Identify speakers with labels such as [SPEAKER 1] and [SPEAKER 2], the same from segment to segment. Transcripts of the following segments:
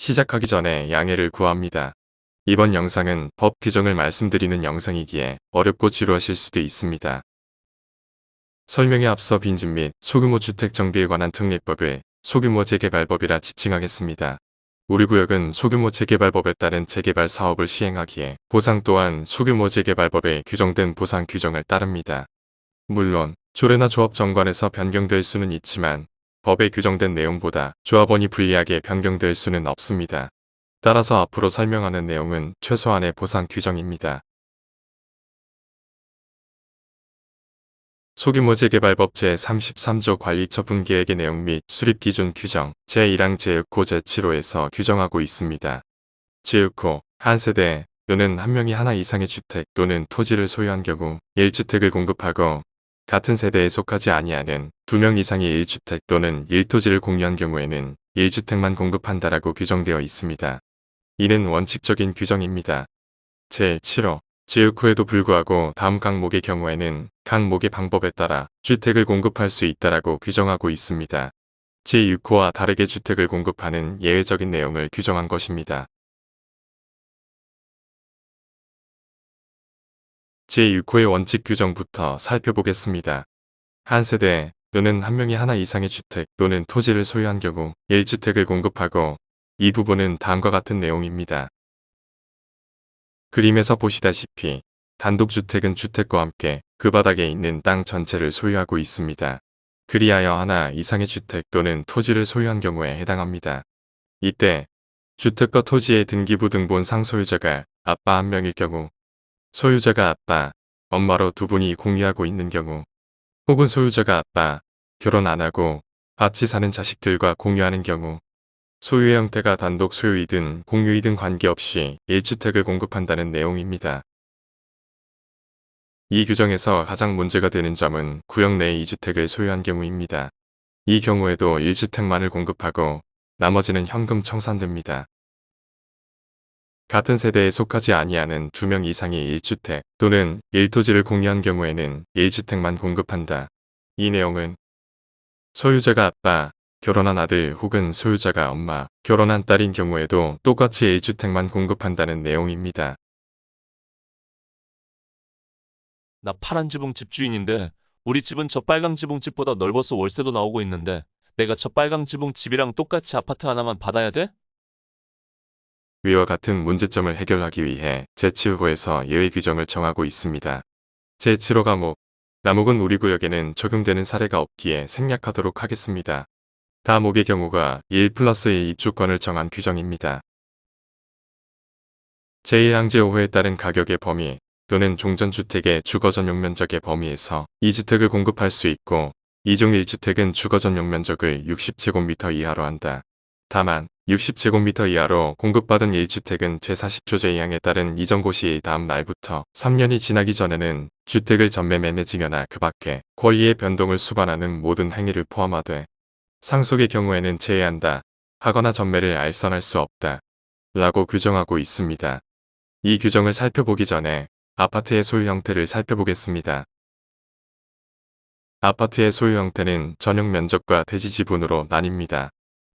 [SPEAKER 1] 시작하기 전에 양해를 구합니다. 이번 영상은 법 규정을 말씀드리는 영상이기에 어렵고 지루하실 수도 있습니다. 설명에 앞서 빈집 및 소규모 주택 정비에 관한 특례법을 소규모 재개발법이라 지칭하겠습니다. 우리 구역은 소규모 재개발법에 따른 재개발 사업을 시행하기에 보상 또한 소규모 재개발법에 규정된 보상 규정을 따릅니다. 물론 조례나 조합 정관에서 변경될 수는 있지만 법에 규정된 내용보다 조합원이 불리하게 변경될 수는 없습니다. 따라서 앞으로 설명하는 내용은 최소한의 보상 규정입니다. 소규모 재개발법 제33조 관리처분계획의 내용 및 수립기준 규정 제1항 제6호 제7호에서 규정하고 있습니다. 제6호 한 세대 또는 한 명이 하나 이상의 주택 또는 토지를 소유한 경우 1주택을 공급하고 같은 세대에 속하지 아니하는 2명 이상의 1주택 또는 1토지를 공유한 경우에는 1주택만 공급한다라고 규정되어 있습니다. 이는 원칙적인 규정입니다. 제7호 제6호에도 불구하고 다음 항목의 경우에는 항목의 방법에 따라 주택을 공급할 수 있다라고 규정하고 있습니다. 제6호와 다르게 주택을 공급하는 예외적인 내용을 규정한 것입니다. 제6호의 원칙 규정부터 살펴보겠습니다. 한 세대 또는 한 명이 하나 이상의 주택 또는 토지를 소유한 경우 1주택을 공급하고 이 부분은 다음과 같은 내용입니다. 그림에서 보시다시피 단독주택은 주택과 함께 그 바닥에 있는 땅 전체를 소유하고 있습니다. 그리하여 하나 이상의 주택 또는 토지를 소유한 경우에 해당합니다. 이때 주택과 토지의 등기부 등본 상소유자가 아빠 한 명일 경우, 소유자가 아빠, 엄마로 두 분이 공유하고 있는 경우, 혹은 소유자가 아빠, 결혼 안 하고 같이 사는 자식들과 공유하는 경우, 소유의 형태가 단독 소유이든 공유이든 관계없이 1주택을 공급한다는 내용입니다. 이 규정에서 가장 문제가 되는 점은 구역 내에 2주택을 소유한 경우입니다. 이 경우에도 1주택만을 공급하고 나머지는 현금 청산됩니다. 같은 세대에 속하지 아니하는 2명 이상의 1주택 또는 1토지를 공유한 경우에는 1주택만 공급한다. 이 내용은 소유자가 아빠, 결혼한 아들 혹은 소유자가 엄마, 결혼한 딸인 경우에도 똑같이 1주택만 공급한다는 내용입니다.
[SPEAKER 2] 나 파란 지붕 집주인인데 우리 집은 저 빨강 지붕 집보다 넓어서 월세도 나오고 있는데 내가 저 빨강 지붕 집이랑 똑같이 아파트 하나만 받아야 돼?
[SPEAKER 1] 위와 같은 문제점을 해결하기 위해 제7호에서 예외 규정을 정하고 있습니다. 제7호 과목은 우리 구역에는 적용되는 사례가 없기에 생략하도록 하겠습니다. 다목의 경우가 1+1 입주권을 정한 규정입니다. 제1항 제5호에 따른 가격의 범위 또는 종전주택의 주거전용 면적의 범위에서 2주택을 공급할 수 있고 이 중 1주택은 주거전용 면적을 60제곱미터 이하로 한다. 다만 60제곱미터 이하로 공급받은 1주택은 제40조 제2항에 따른 이전고 시의 다음 날부터 3년이 지나기 전에는 주택을 전매 매매 증여나 그 밖에 권리의 변동을 수반하는 모든 행위를 포함하되 상속의 경우에는 제외한다 하거나 전매를 알선할 수 없다 라고 규정하고 있습니다. 이 규정을 살펴보기 전에 아파트의 소유 형태를 살펴보겠습니다. 아파트의 소유 형태는 전용 면적과 대지 지분으로 나뉩니다.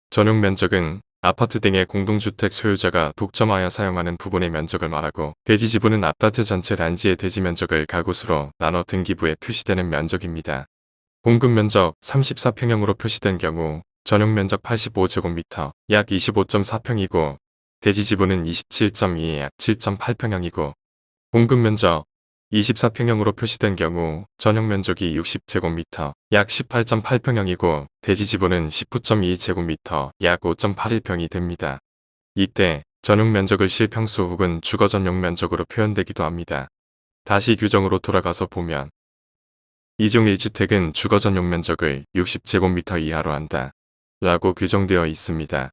[SPEAKER 1] 전용 면적은 아파트 등의 공동주택 소유자가 독점하여 사용하는 부분의 면적을 말하고 대지 지분은 아파트 전체 단지의 대지 면적을 가구수로 나눠 등기부에 표시되는 면적입니다. 공급 면적 34평형으로 표시된 경우 전용 면적 85제곱미터 약 25.4평이고 대지 지분은 27.2 약 7.8평형이고 공급 면적 24평형으로 표시된 경우 전용 면적이 60제곱미터 약 18.8평형이고 대지 지분은 19.2제곱미터 약 5.81평이 됩니다. 이때 전용 면적을 실평수 혹은 주거 전용 면적으로 표현되기도 합니다. 다시 규정으로 돌아가서 보면 이중 1주택은 주거 전용 면적을 60제곱미터 이하로 한다 라고 규정되어 있습니다.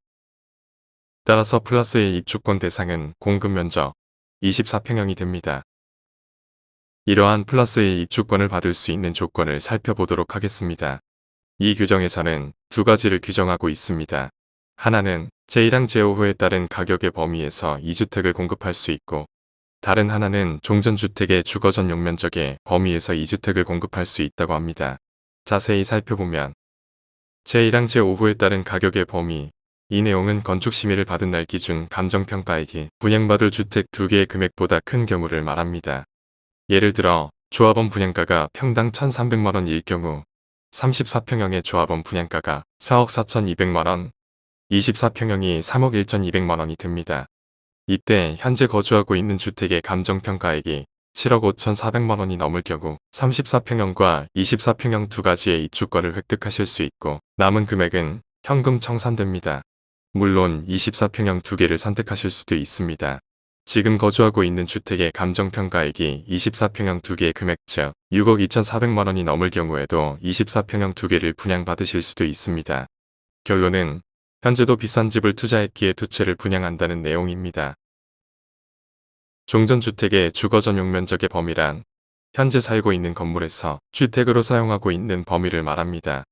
[SPEAKER 1] 따라서 플러스 1 입주권 대상은 공급 면적 24평형이 됩니다. 이러한 플러스 1 입주권을 받을 수 있는 조건을 살펴보도록 하겠습니다. 이 규정에서는 두 가지를 규정하고 있습니다. 하나는 제1항 제5호에 따른 가격의 범위에서 2주택을 공급할 수 있고 다른 하나는 종전주택의 주거 전용 면적의 범위에서 2주택을 공급할 수 있다고 합니다. 자세히 살펴보면 제1항 제5호에 따른 가격의 범위 이 내용은 건축 심의를 받은 날 기준 감정평가액이 분양받을 주택 2개의 금액보다 큰 경우를 말합니다. 예를 들어 조합원 분양가가 평당 1,300만원일 경우 34평형의 조합원 분양가가 4억 4,200만원, 24평형이 3억 1,200만원이 됩니다. 이때 현재 거주하고 있는 주택의 감정평가액이 7억 5,400만원이 넘을 경우 34평형과 24평형 두 가지의 입주권을 획득하실 수 있고 남은 금액은 현금 청산됩니다. 물론 24평형 두 개를 선택하실 수도 있습니다. 지금 거주하고 있는 주택의 감정평가액이 24평형 두 개의 금액 즉 6억 2,400만원이 넘을 경우에도 24평형 두 개를 분양받으실 수도 있습니다. 결론은 현재도 비싼 집을 투자했기에 두 채를 분양한다는 내용입니다. 종전주택의 주거 전용 면적의 범위란 현재 살고 있는 건물에서 주택으로 사용하고 있는 범위를 말합니다.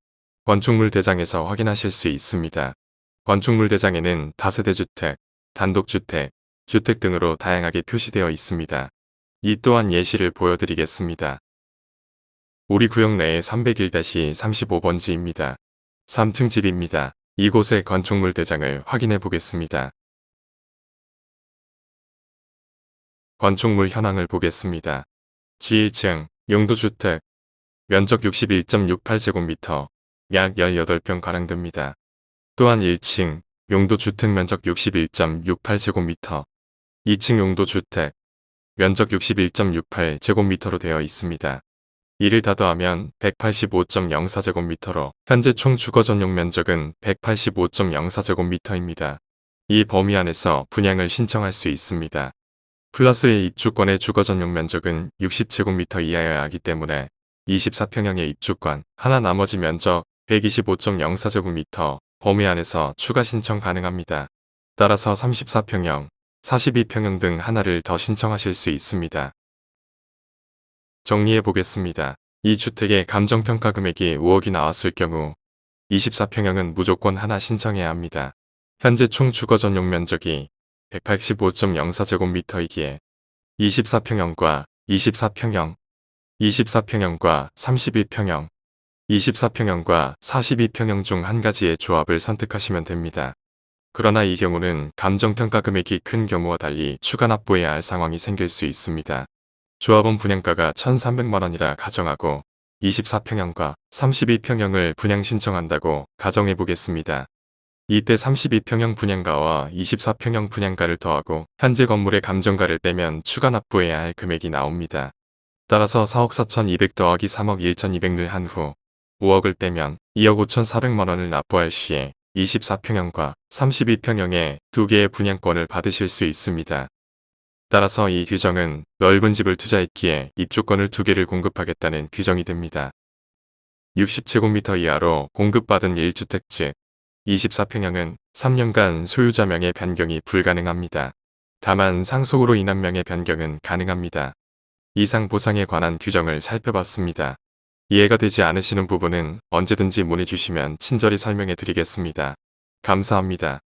[SPEAKER 1] 건축물 대장에서 확인하실 수 있습니다. 건축물 대장에는 다세대 주택, 단독주택, 주택 등으로 다양하게 표시되어 있습니다. 이 또한 예시를 보여드리겠습니다. 우리 구역 내에 301-35번지입니다. 3층 집입니다. 이곳의 건축물 대장을 확인해 보겠습니다. 건축물 현황을 보겠습니다. 지1층, 용도주택, 면적 61.68제곱미터, 약 18평가량 됩니다. 또한 1층, 용도주택 면적 61.68제곱미터, 2층 용도주택, 면적 61.68제곱미터로 되어 있습니다. 이를 다 더하면 185.04제곱미터로 현재 총 주거 전용 면적은 185.04제곱미터입니다. 이 범위 안에서 분양을 신청할 수 있습니다. 플러스 1 입주권의 주거 전용 면적은 60제곱미터 이하여야 하기 때문에 24평형의 입주권, 하나 나머지 면적 125.04제곱미터 범위 안에서 추가 신청 가능합니다. 따라서 34평형, 42평형 등 하나를 더 신청하실 수 있습니다. 정리해 보겠습니다. 이 주택의 감정평가 금액이 5억이 나왔을 경우 24평형은 무조건 하나 신청해야 합니다. 현재 총 주거 전용 면적이 185.04제곱미터이기에 24평형과 24평형, 24평형과 32평형, 24평형과 42평형 중 한 가지의 조합을 선택하시면 됩니다. 그러나 이 경우는 감정평가 금액이 큰 경우와 달리 추가 납부해야 할 상황이 생길 수 있습니다. 조합원 분양가가 1,300만원이라 가정하고 24평형과 32평형을 분양 신청한다고 가정해 보겠습니다. 이때 32평형 분양가와 24평형 분양가를 더하고 현재 건물의 감정가를 빼면 추가 납부해야 할 금액이 나옵니다. 따라서 4억 4,200 더하기 3억 1,200을 한 후 5억을 빼면 2억 5,400만원을 납부할 시에 24평형과 32평형의 두 개의 분양권을 받으실 수 있습니다. 따라서 이 규정은 넓은 집을 투자했기에 입주권을 두 개를 공급하겠다는 규정이 됩니다. 60제곱미터 이하로 공급받은 1주택 즉 24평형은 3년간 소유자 명의 변경이 불가능합니다. 다만 상속으로 인한 명의 변경은 가능합니다. 이상 보상에 관한 규정을 살펴봤습니다. 이해가 되지 않으시는 부분은 언제든지 문의 주시면 친절히 설명해 드리겠습니다. 감사합니다.